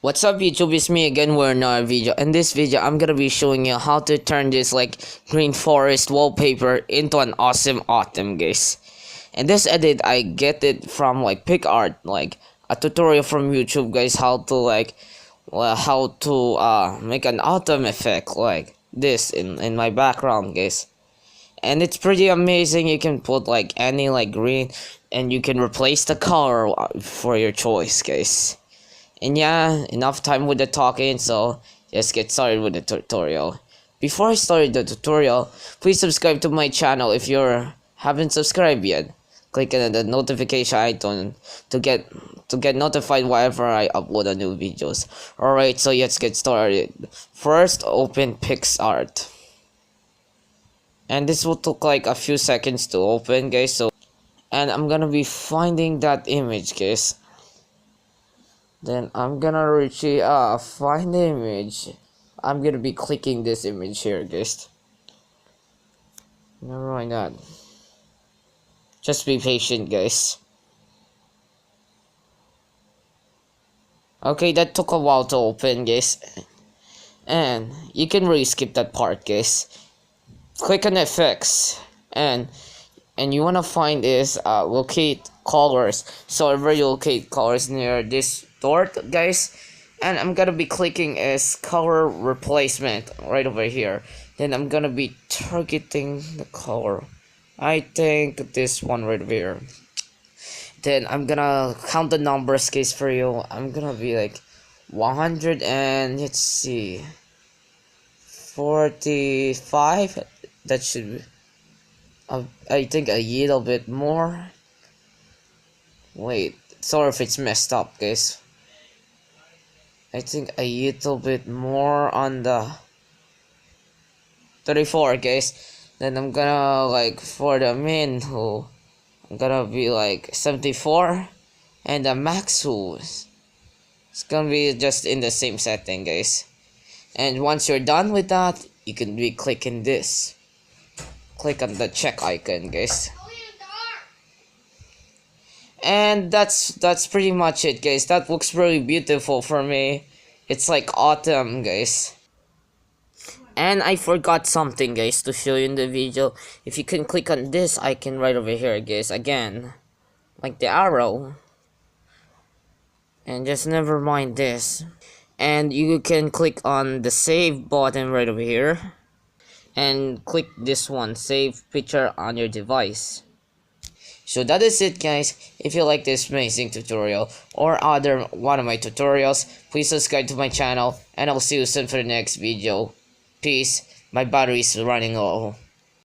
What's up YouTube, it's me again with another video. In this video, I'm gonna be showing you how to turn this like green forest wallpaper into an awesome autumn, guys. And this edit, I get it from like PicsArt, like a tutorial from YouTube, guys, how to make an autumn effect like this in my background, guys. And it's pretty amazing. You can put like any like green and you can replace the color for your choice, guys. And yeah, enough time with the talking, so let's get started with the tutorial. Before I start the tutorial, please subscribe to my channel if you haven't subscribed yet. Click on the notification icon to get notified whenever I upload a new videos. Alright, so let's get started. First, open PicsArt. And this will take like a few seconds to open, guys. And I'm gonna be finding that image, guys. Then I'm gonna find the image. I'm gonna be clicking this image here, guys. Never mind that. Just be patient, guys. Okay, that took a while to open, guys. And you can really skip that part, guys. Click on effects and you wanna find is locate colors. So wherever you locate colors near this dot, guys, and I'm gonna be clicking is color replacement right over here. Then I'm gonna be targeting the color. I think this one right over here. Then I'm gonna count the numbers, guys, for you. I'm gonna be like 100 and let's see, 45. That should be I think a little bit more. Wait, sorry if it's messed up, guys. I think a little bit more on the 34, guys. Then I'm gonna like for the min hole, I'm gonna be like 74, and the max hole it's gonna be just in the same setting, guys. And once you're done with that, you can be clicking this. Click on the check icon, guys. And that's pretty much it, guys. That looks really beautiful for me. It's like autumn, guys. And I forgot something, guys, to show you in the video. If you can click on this icon right over here, guys, again, like the arrow, and just never mind this, and you can click on the save button right over here and click this one, save picture on your device. So that is it, guys. If you like this amazing tutorial or other one of my tutorials, please subscribe to my channel and I'll see you soon for the next video. Peace. My battery is running low.